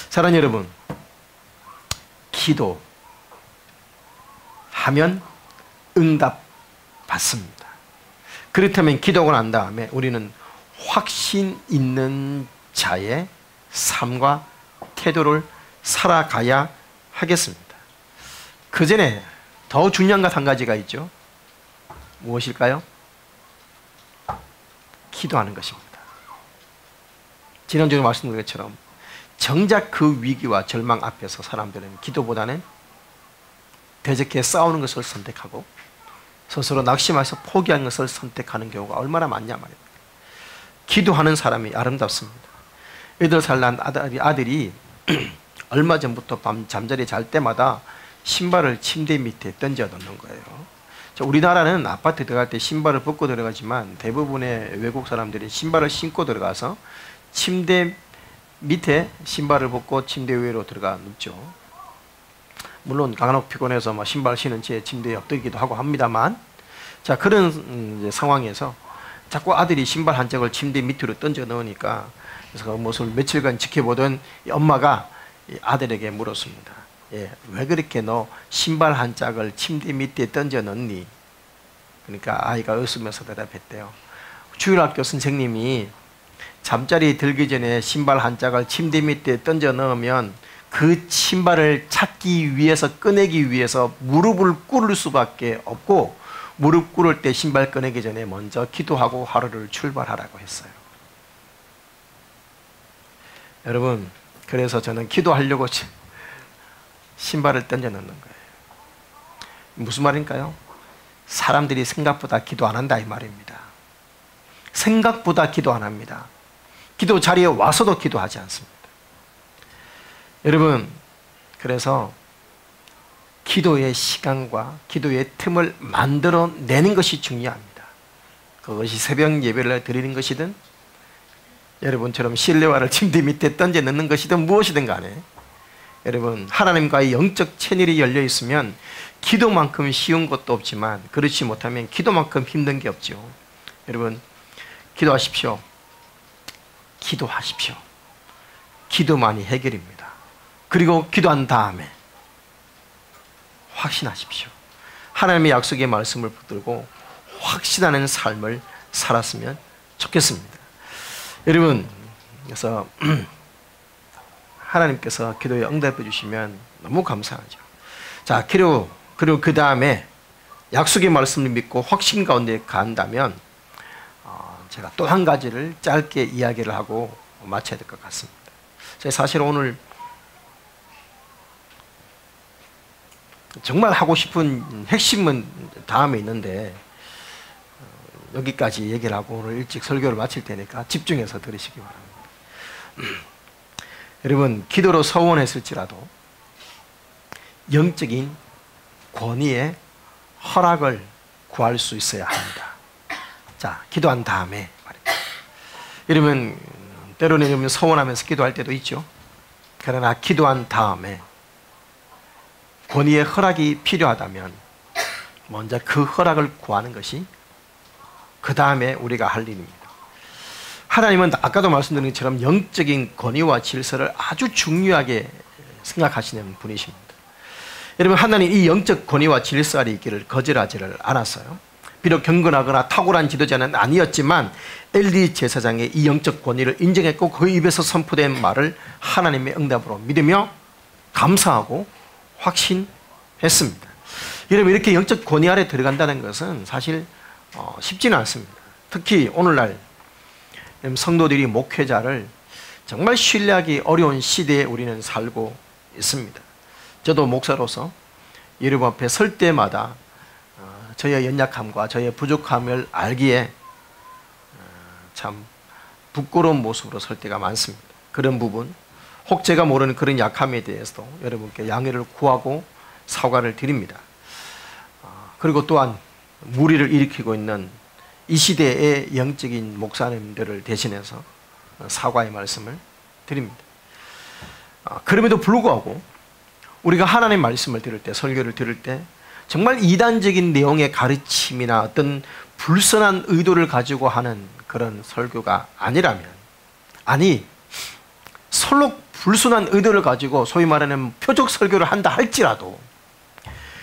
사랑하는 여러분, 기도하면 응답 받습니다. 그렇다면 기도가 난 다음에 우리는 확신 있는 자의 삶과 태도를 살아가야 하겠습니다. 그 전에 더 중요한 것 한 가지가 있죠. 무엇일까요? 기도하는 것입니다. 지난주에 말씀드린 것처럼 정작 그 위기와 절망 앞에서 사람들은 기도보다는 대적해 싸우는 것을 선택하고 스스로 낙심해서 포기하는 것을 선택하는 경우가 얼마나 많냐 말입니다. 기도하는 사람이 아름답습니다. 8살 난 아들이 얼마 전부터 밤 잠자리 잘 때마다 신발을 침대 밑에 던져 놓는 거예요. 우리나라는 아파트 들어갈 때 신발을 벗고 들어가지만 대부분의 외국 사람들이 신발을 신고 들어가서 침대 밑에 신발을 벗고 침대 위로 들어가 눕죠. 물론 간혹 피곤해서 신발 신은 채 침대에 엎드리기도 하고 합니다만, 자, 그런 상황에서 자꾸 아들이 신발 한 짝을 침대 밑으로 던져 넣으니까, 그래서 그 모습을 며칠간 지켜보던 이 엄마가 이 아들에게 물었습니다. 예, 왜 그렇게 너 신발 한 짝을 침대 밑에 던져 넣니? 그러니까 아이가 웃으면서 대답했대요. 주일학교 선생님이 잠자리 들기 전에 신발 한 짝을 침대 밑에 던져 넣으면 그 신발을 찾기 위해서, 꺼내기 위해서 무릎을 꿇을 수밖에 없고, 무릎 꿇을 때 신발 꺼내기 전에 먼저 기도하고 하루를 출발하라고 했어요. 여러분, 그래서 저는 기도하려고 신발을 던져 넣는 거예요. 무슨 말인가요? 사람들이 생각보다 기도 안 한다 이 말입니다. 생각보다 기도 안 합니다. 기도 자리에 와서도 기도하지 않습니다. 여러분, 그래서 기도의 시간과 기도의 틈을 만들어내는 것이 중요합니다. 그것이 새벽 예배를 드리는 것이든 여러분처럼 실내화를 침대 밑에 던져 넣는 것이든 무엇이든 간에, 여러분, 하나님과의 영적 채널이 열려 있으면 기도만큼 쉬운 것도 없지만 그렇지 못하면 기도만큼 힘든 게 없죠. 여러분, 기도하십시오. 기도하십시오. 기도만이 해결입니다. 그리고 기도한 다음에 확신하십시오. 하나님의 약속의 말씀을 붙들고 확신하는 삶을 살았으면 좋겠습니다. 여러분, 그래서 하나님께서 기도에 응답해 주시면 너무 감사하죠. 자, 그리고 그 다음에 약속의 말씀을 믿고 확신 가운데 간다면 제가 또 한 가지를 짧게 이야기를 하고 마쳐야 될 것 같습니다. 제가 사실 오늘 정말 하고 싶은 핵심은 다음에 있는데 여기까지 얘기를 하고 오늘 일찍 설교를 마칠 테니까 집중해서 들으시기 바랍니다. 여러분, 기도로 서원했을지라도 영적인 권위의 허락을 구할 수 있어야 합니다. 자, 기도한 다음에 말입니다. 여러분, 때로는 서원하면서 기도할 때도 있죠. 그러나 기도한 다음에 권위의 허락이 필요하다면 먼저 그 허락을 구하는 것이 그 다음에 우리가 할 일입니다. 하나님은 아까도 말씀드린 것처럼 영적인 권위와 질서를 아주 중요하게 생각하시는 분이십니다. 여러분, 하나님 이 영적 권위와 질서 아래 있기를 거절하지를 않았어요. 비록 경건하거나 탁월한 지도자는 아니었지만 엘리 제사장의 이 영적 권위를 인정했고 그 입에서 선포된 말을 하나님의 응답으로 믿으며 감사하고 확신했습니다. 여러분, 이렇게 영적 권위 아래 들어간다는 것은 사실 쉽지는 않습니다. 특히 오늘날 성도들이 목회자를 정말 신뢰하기 어려운 시대에 우리는 살고 있습니다. 저도 목사로서 여러분 앞에 설 때마다 저의 연약함과 저의 부족함을 알기에 참 부끄러운 모습으로 설 때가 많습니다. 그런 부분, 혹 제가 모르는 그런 약함에 대해서도 여러분께 양해를 구하고 사과를 드립니다. 그리고 또한 무리를 일으키고 있는 이 시대의 영적인 목사님들을 대신해서 사과의 말씀을 드립니다. 그럼에도 불구하고 우리가 하나님의 말씀을 들을 때, 설교를 들을 때 정말 이단적인 내용의 가르침이나 어떤 불선한 의도를 가지고 하는 그런 설교가 아니라면, 아니 설로 불순한 의도를 가지고 소위 말하는 표적 설교를 한다 할지라도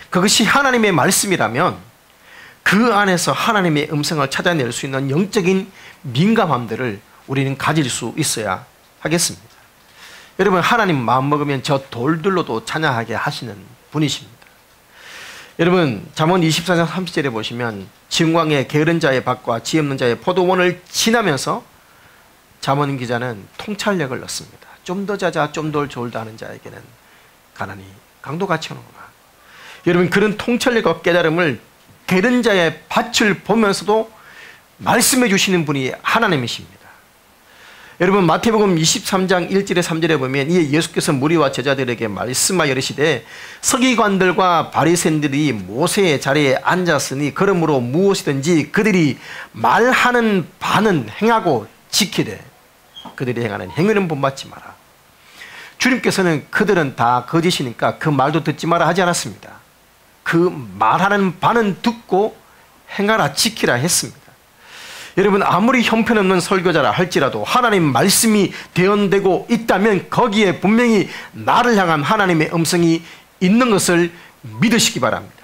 그것이 하나님의 말씀이라면 그 안에서 하나님의 음성을 찾아낼 수 있는 영적인 민감함들을 우리는 가질 수 있어야 하겠습니다. 여러분, 하나님 마음먹으면 저 돌들로도 찬양하게 하시는 분이십니다. 여러분, 잠언 24장 30절에 보시면 진광의 게으른 자의 밭과 지 없는 자의 포도원을 지나면서 잠언 기자는 통찰력을 넣습니다. 좀 더 자자 좀 더 졸다 하는 자에게는 가난이 강도같이 오는구나. 여러분, 그런 통찰력과 깨달음을 게으른 자의 밭을 보면서도 말씀해 주시는 분이 하나님이십니다. 여러분, 마태복음 23장 1절에 3절에 보면 이에 예수께서 무리와 제자들에게 말씀하여 이르시되 서기관들과 바리새인들이 모세의 자리에 앉았으니 그러므로 무엇이든지 그들이 말하는 바는 행하고 지키되 그들이 행하는 행위는 본받지 마라. 주님께서는 그들은 다 거짓이니까 그 말도 듣지 마라 하지 않았습니다. 그 말하는 바는 듣고 행하라, 지키라 했습니다. 여러분 아무리 형편없는 설교자라 할지라도 하나님 말씀이 대언되고 있다면 거기에 분명히 나를 향한 하나님의 음성이 있는 것을 믿으시기 바랍니다.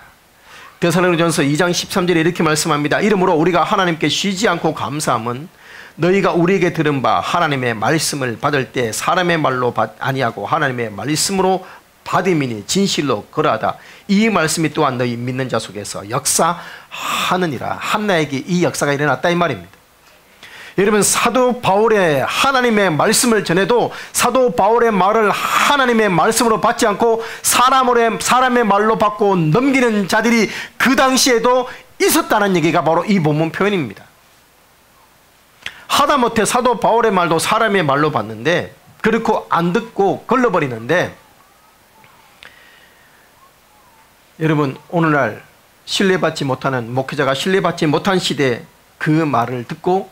데살로니가전서 2장 13절에 이렇게 말씀합니다. 이러므로 우리가 하나님께 쉬지 않고 감사함은 너희가 우리에게 들은 바 하나님의 말씀을 받을 때 사람의 말로 아니하고 하나님의 말씀으로 받음이니 진실로 그러하다. 이 말씀이 또한 너희 믿는 자 속에서 역사하느니라. 한나에게 이 역사가 일어났다 이 말입니다. 여러분 사도 바울의 하나님의 말씀을 전해도 사도 바울의 말을 하나님의 말씀으로 받지 않고 사람의 말로 받고 넘기는 자들이 그 당시에도 있었다는 얘기가 바로 이 본문 표현입니다. 하다못해 사도 바울의 말도 사람의 말로 받는데 그렇고 안 듣고 걸러버리는데, 여러분 오늘날 신뢰받지 못하는 목회자가 신뢰받지 못한 시대에 그 말을 듣고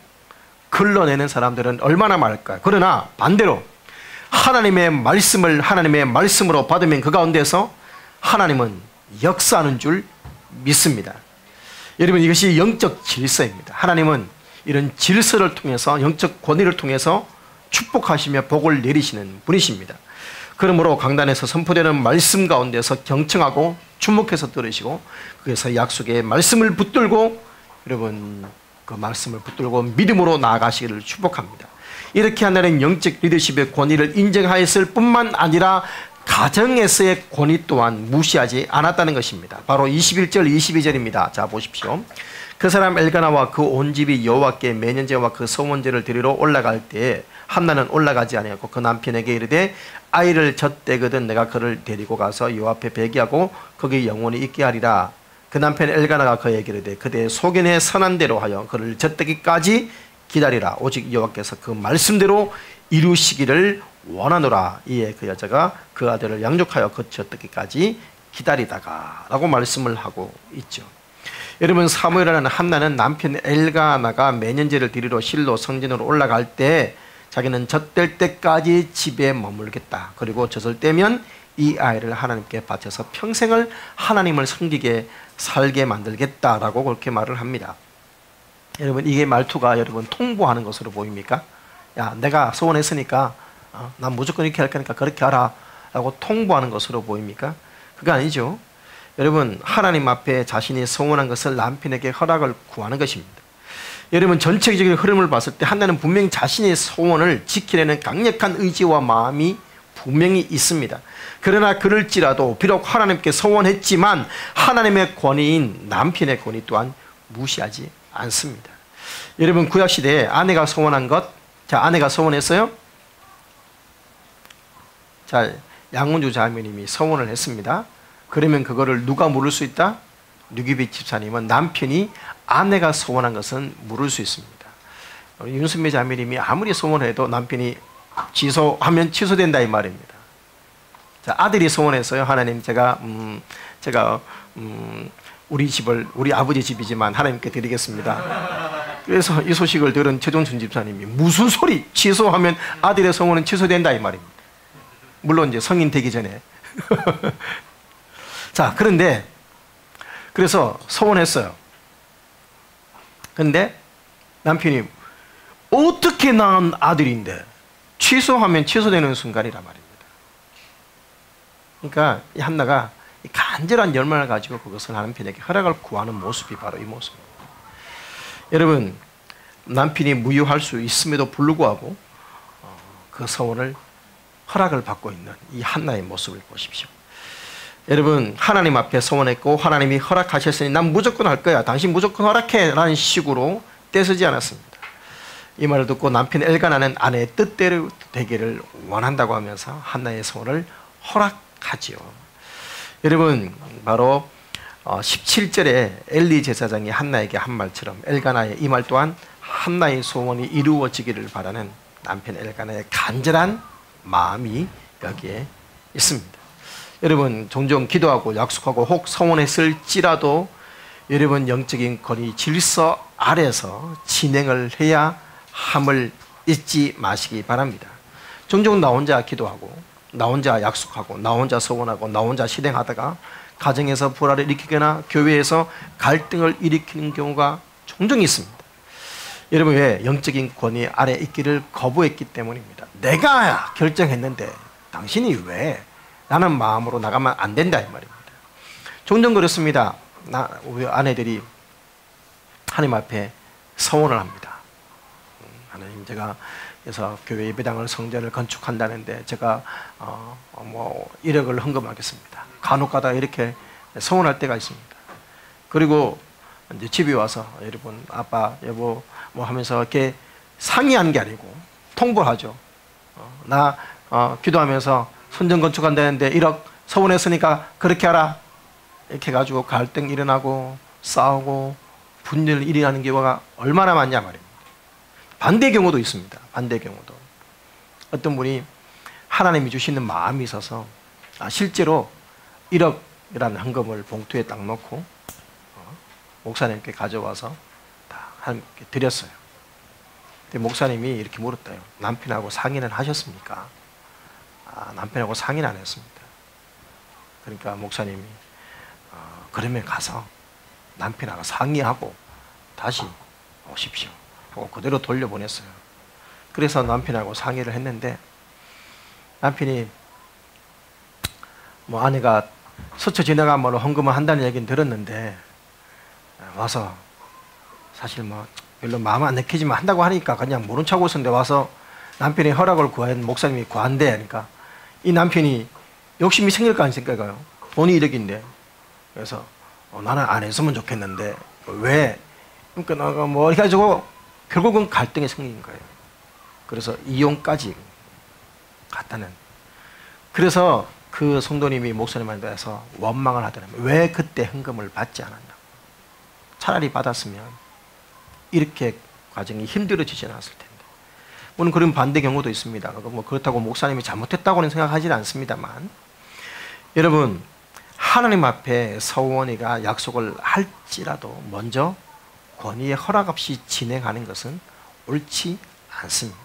걸러내는 사람들은 얼마나 많을까요? 그러나 반대로 하나님의 말씀을 하나님의 말씀으로 받으면 그 가운데서 하나님은 역사하는 줄 믿습니다. 여러분 이것이 영적 질서입니다. 하나님은 이런 질서를 통해서 영적 권위를 통해서 축복하시며 복을 내리시는 분이십니다. 그러므로 강단에서 선포되는 말씀 가운데서 경청하고 주목해서 들으시고 그래서 약속의 말씀을 붙들고 여러분 그 말씀을 붙들고 믿음으로 나아가시기를 축복합니다. 이렇게 한다는 영적 리더십의 권위를 인정하였을 뿐만 아니라 가정에서의 권위 또한 무시하지 않았다는 것입니다. 바로 21절 22절입니다. 자 보십시오. 그 사람 엘가나와 그 온 집이 여호와께 매년제와 그 서원제를 드리러 올라갈 때에 한나는 올라가지 아니하고 그 남편에게 이르되 아이를 젖대거든 내가 그를 데리고 가서 여호와 앞에 배기하고 거기 영원히 있게 하리라. 그 남편 엘가나가 그에게 이르되 그대의 소견에 선한 대로 하여 그를 젖대기까지 기다리라. 오직 여호와께서 그 말씀대로 이루시기를 원하노라. 이에 그 여자가 그 아들을 양육하여 그 젖대기까지 기다리다가 라고 말씀을 하고 있죠. 여러분 사무엘이라는 한나는 남편 엘가나가 매년제를 드리러 실로 성전으로 올라갈 때 자기는 젖될 때까지 집에 머물겠다. 그리고 젖을 떼면 이 아이를 하나님께 바쳐서 평생을 하나님을 섬기게 살게 만들겠다라고 그렇게 말을 합니다. 여러분 이게 말투가 여러분 통보하는 것으로 보입니까? 야 내가 소원했으니까 난 무조건 이렇게 할 거니까 그렇게 하라 라고 통보하는 것으로 보입니까? 그거 아니죠. 여러분 하나님 앞에 자신이 소원한 것을 남편에게 허락을 구하는 것입니다. 여러분 전체적인 흐름을 봤을 때 한나는 분명히 자신의 소원을 지키려는 강력한 의지와 마음이 분명히 있습니다. 그러나 그럴지라도 비록 하나님께 소원했지만 하나님의 권위인 남편의 권위 또한 무시하지 않습니다. 여러분 구약시대에 아내가 소원한 것, 자 아내가 소원했어요? 자 양문주 자매님이 소원을 했습니다. 그러면 그거를 누가 물을 수 있다? 류기백 집사님은 남편이 아내가 소원한 것은 물을 수 있습니다. 윤순미 자매님이 아무리 소원해도 남편이 취소하면 취소된다 이 말입니다. 자 아들이 소원했어요. 하나님 제가 우리 아버지 집이지만 하나님께 드리겠습니다. 그래서 이 소식을 들은 최종순 집사님이 무슨 소리? 취소하면 아들의 소원은 취소된다 이 말입니다. 물론 이제 성인 되기 전에. 자 그런데 그래서 소원했어요. 그런데 남편이 어떻게 낳은 아들인데 취소하면 취소되는 순간이란 말입니다. 그러니까 이 한나가 간절한 열망을 가지고 그것을 남편에게 허락을 구하는 모습이 바로 이 모습입니다. 여러분 남편이 무효할 수 있음에도 불구하고 그 소원을 허락을 받고 있는 이 한나의 모습을 보십시오. 여러분 하나님 앞에 소원했고 하나님이 허락하셨으니 난 무조건 할 거야. 당신 무조건 허락해 라는 식으로 떼쓰지 않았습니다. 이 말을 듣고 남편 엘가나는 아내의 뜻대로 되기를 원한다고 하면서 한나의 소원을 허락하지요. 여러분 바로 17절에 엘리 제사장이 한나에게 한 말처럼 엘가나의 이 말 또한 한나의 소원이 이루어지기를 바라는 남편 엘가나의 간절한 마음이 여기에 있습니다. 여러분 종종 기도하고 약속하고 혹 소원했을지라도 여러분 영적인 권위 질서 아래서 진행을 해야 함을 잊지 마시기 바랍니다. 종종 나 혼자 기도하고 나 혼자 약속하고 나 혼자 소원하고 나 혼자 실행하다가 가정에서 불화를 일으키거나 교회에서 갈등을 일으키는 경우가 종종 있습니다. 여러분 왜 영적인 권위 아래 있기를 거부했기 때문입니다. 내가 결정했는데 당신이 왜 나는 마음으로 나가면 안 된다 이 말입니다. 종종 그렇습니다. 우리 아내들이 하나님 앞에 서원을 합니다. 하나님 제가 그래서 교회 예배당을 성전을 건축한다는데 제가 1억을 헌금하겠습니다. 간혹가다 이렇게 서원할 때가 있습니다. 그리고 이제 집에 와서 여러분 아빠 여보 뭐 하면서 이렇게 상의하는 게 아니고 통보하죠. 나 기도하면서 성전 건축한다는데 1억 서원했으니까 그렇게 하라. 이렇게 해가지고 갈등 일어나고 싸우고 분열 일어나는 경우가 얼마나 많냐 말입니다. 반대 경우도 있습니다. 반대 경우도 어떤 분이 하나님이 주시는 마음이 있어서 실제로 1억이라는 헌금을 봉투에 딱 넣고 목사님께 가져와서 다 하나님께 드렸어요. 근데 목사님이 이렇게 물었대요. 남편하고 상의는 하셨습니까? 남편하고 상의는 안 했습니다. 그러니까 목사님이 그러면 가서 남편하고 상의하고 다시 오십시오 하고 그대로 돌려보냈어요. 그래서 남편하고 상의를 했는데 남편이 뭐 아내가 스쳐 지나가면 헌금을 한다는 얘기는 들었는데 와서 사실 뭐 별로 마음 안 내키지만 한다고 하니까 그냥 모른 척하고 있었는데 와서 남편이 허락을 구한 목사님이 구한대 하니까 이 남편이 욕심이 생길 거 아니겠어요? 돈이 1억인데 그래서 나는 안 했으면 좋겠는데 왜? 그러니까 나가 뭐 해가지고 결국은 갈등이 생긴 거예요. 그래서 이혼까지 갔다는. 그래서 그 성도님이 목사님한테 와서 원망을 하더라고요. 왜 그때 헌금을 받지 않았냐고. 차라리 받았으면 이렇게 과정이 힘들어지지 않았을 텐데. 물론 그런 반대 경우도 있습니다. 뭐 그렇다고 목사님이 잘못했다고는 생각하지는 않습니다만 여러분 하나님 앞에 서원이가 약속을 할지라도 먼저 권위의 허락 없이 진행하는 것은 옳지 않습니다.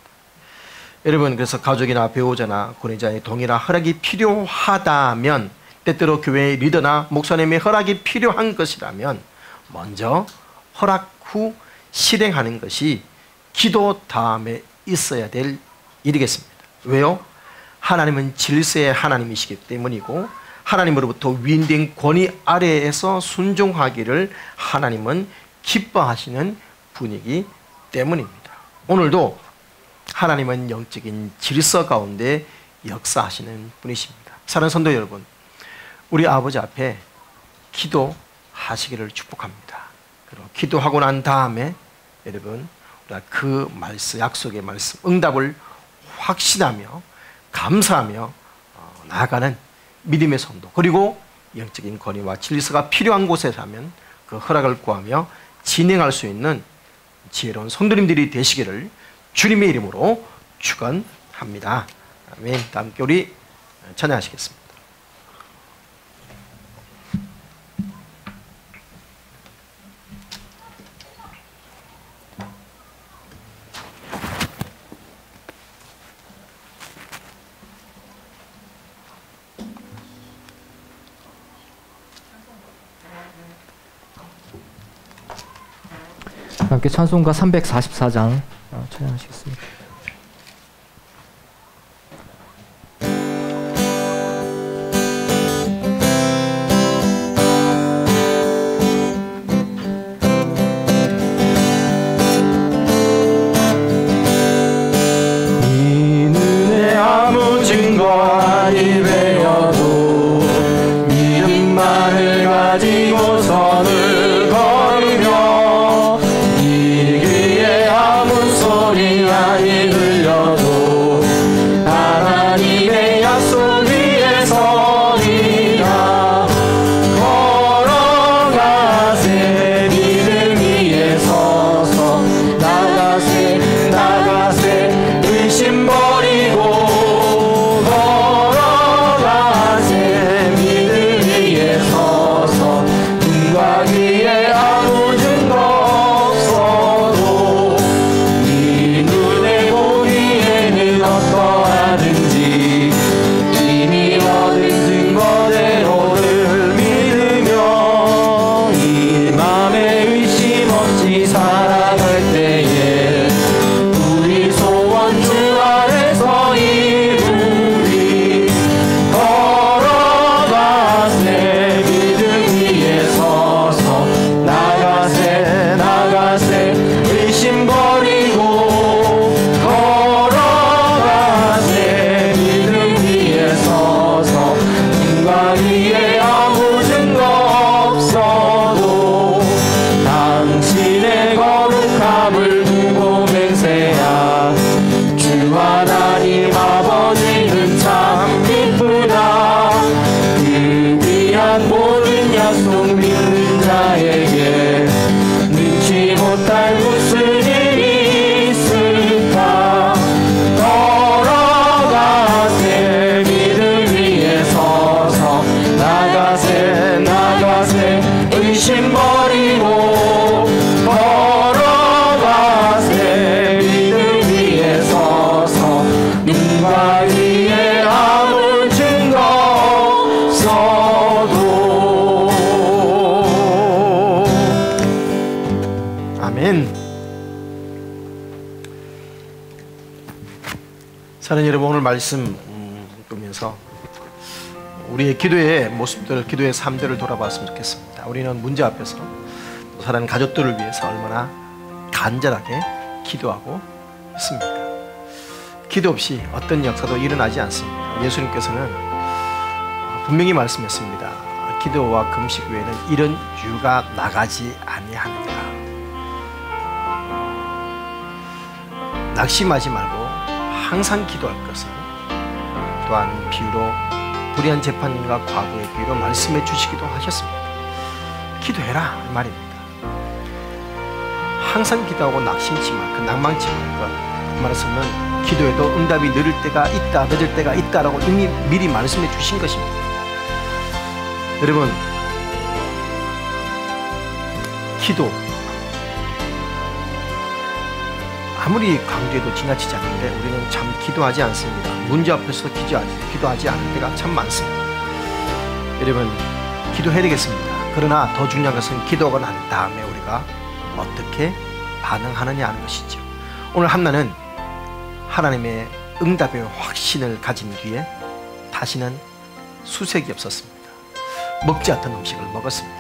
여러분 그래서 가족이나 배우자나 권위자의 동의나 허락이 필요하다면 때때로 교회의 리더나 목사님의 허락이 필요한 것이라면 먼저 허락 후 실행하는 것이 기도 다음에 있어야 될 일이겠습니다. 왜요? 하나님은 질서의 하나님이시기 때문이고 하나님으로부터 위임된 권위 아래에서 순종하기를 하나님은 기뻐하시는 분이기 때문입니다. 오늘도 하나님은 영적인 질서 가운데 역사하시는 분이십니다. 사랑하는 성도 여러분, 우리 아버지 앞에 기도하시기를 축복합니다. 그리고 기도하고 난 다음에 여러분 우리가 그 말씀, 약속의 말씀, 응답을 확신하며 감사하며 나아가는 믿음의 성도, 그리고 영적인 권위와 질서가 필요한 곳에서면 그 허락을 구하며 진행할 수 있는 지혜로운 성도님들이 되시기를 주님의 이름으로 축원합니다. 아멘. 함께 우리 찬양하시겠습니다. 함께 찬송가 344장 찬양하시겠습니다. 이 눈에 아무 증거 아니 되어도 믿음만을 가지고 선을 걸으며 이 귀에 아무 소리 아니 들려도 하나님의 약속 위에 서리라. 걸어가세 믿음 위에 서서 나가세 의심 버리고 걸어가세 믿음 위에 서서 눈과 귀에 아무 증거 없어도 이 눈에 보기에는 어떠하든지 이미 얻은 증거대로를 믿으며 이 아멘. 사랑하는 여러분, 오늘 말씀 보면서 우리의 기도의 모습들, 기도의 삶들을 돌아봤으면 좋겠습니다. 우리는 문제 앞에서 사랑하는 가족들을 위해서 얼마나 간절하게 기도하고 있습니까? 기도 없이 어떤 역사도 일어나지 않습니다. 예수님께서는 분명히 말씀했습니다. 기도와 금식 외에는 이런 유가 나가지 아니하느니라. 낙심하지 말고 항상 기도할 것을, 또한 비유로 불의한 재판인과 과거의 비유로 말씀해 주시기도 하셨습니다. 기도해라 이 말입니다. 항상 기도하고 낙심치 말고 낭망치 말고, 그 말씀은 기도에도 응답이 느릴 때가 있다, 늦을 때가 있다라고 이미 미리 말씀해 주신 것입니다. 여러분, 기도 아무리 강조해도 지나치지 않는데 우리는 참 기도하지 않습니다. 문제 앞에서 기도하지 않는 때가 참 많습니다. 여러분, 기도해야 되겠습니다. 그러나 더 중요한 것은 기도가 난 다음에 우리가 어떻게 반응하느냐 하는 것이죠. 오늘 한나는 하나님의 응답의 확신을 가진 뒤에 다시는 수색이 없었습니다. 먹지 않던 음식을 먹었습니다.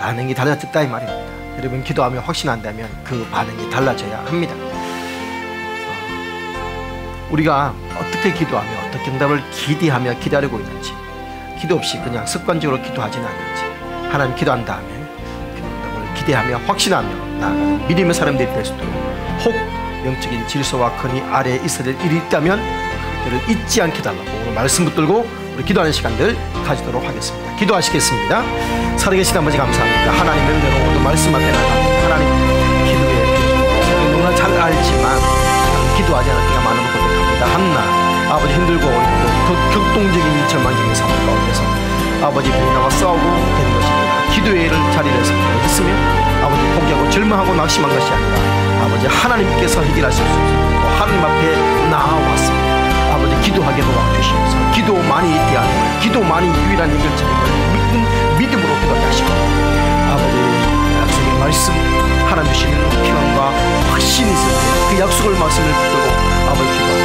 반응이 달라졌다 이 말입니다. 여러분, 기도하며 확신한다면 그 반응이 달라져야 합니다. 우리가 어떻게 기도하며 어떻게 응답을 기대하며 기다리고 있는지, 기도 없이 그냥 습관적으로 기도하지는 않는지, 하나님 기도한 다음에 그 응답을 기대하며 확신하며 나아가는 믿음의 사람들이 될 수 있도록, 혹 영적인 질서와 권위 아래에 있어야 될 일이 있다면 그들을 잊지 않게 달라고 오늘 말씀 붙들고 우리 기도하는 시간들 가지도록 하겠습니다. 기도하시겠습니다. 살아계신 아버지 감사합니다. 하나님의 은혜로 오늘도 말씀 앞에 나갑니다. 하나님, 기도에 너무나 잘 알지만 기도하지 않을 때가 많은 걸 고백합니다. 한나 아버지 힘들고 어렵고 그 격동적인 절망적인 상황 가운데서 아버지 부인하고 싸우고 되는 것이 아니라 기도의 자리를 선택했으며 아버지 포기하고 절망하고 낙심한 것이 아니라 아버지 하나님께서 해결하실 수 있고 하나님 앞에 나아왔습니다. 아버지 기도하게 도와주시면서 기도만이 대하는, 기도만이 유일한 해결책임을 믿음으로 기도하게 하시고, 아버지 약속의 말씀 하나님 주시는 평안과 확신이 있을 때 그 약속을 말씀을 붙들고 아버지 기도하고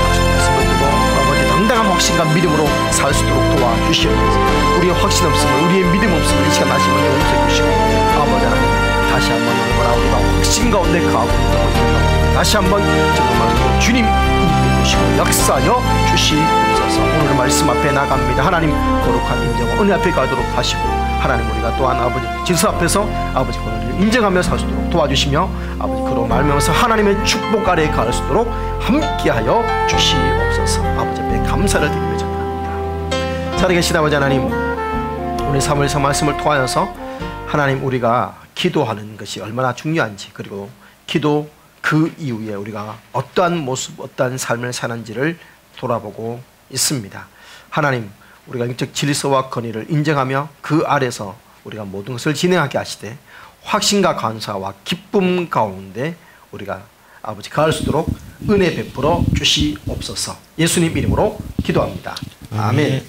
약속의 말씀을 붙들고 아버지 당당한 확신과 믿음으로 살 수 있도록 도와주시옵소서. 우리의 확신 없음을, 우리의 믿음 없음을 이 시간 다시 한번 용서해 주시고, 아버지 하나님 다시 한번 얼마나 우리가 확신 가운데 가고 있는 다시 한번 정말 주님 주시고 역사여 주시옵소서. 오늘 말씀 앞에 나갑니다. 하나님 거룩한 인정과 은혜 앞에 가도록 하시고, 하나님 우리가 또한 아버지 질서 앞에서 아버지 권위를 인정하며 살 수 있도록 도와주시며, 아버지 그로 말미암아서 하나님의 축복 아래에 갈 수 있도록 함께하여 주시옵소서. 아버지 앞에 감사를 드리며 전합니다. 살아계신 아버지 하나님, 오늘 사무엘서 말씀을 통하여서 하나님 우리가 기도하는 것이 얼마나 중요한지, 그리고 기도 그 이후에 우리가 어떠한 모습, 어떠한 삶을 사는지를 돌아보고 있습니다. 하나님, 우리가 영적 질서와 권위를 인정하며 그 아래서 우리가 모든 것을 진행하게 하시되 확신과 감사와 기쁨 가운데 우리가 아버지 가을 수 있도록 은혜 베풀어 주시옵소서. 예수님 이름으로 기도합니다. 아멘.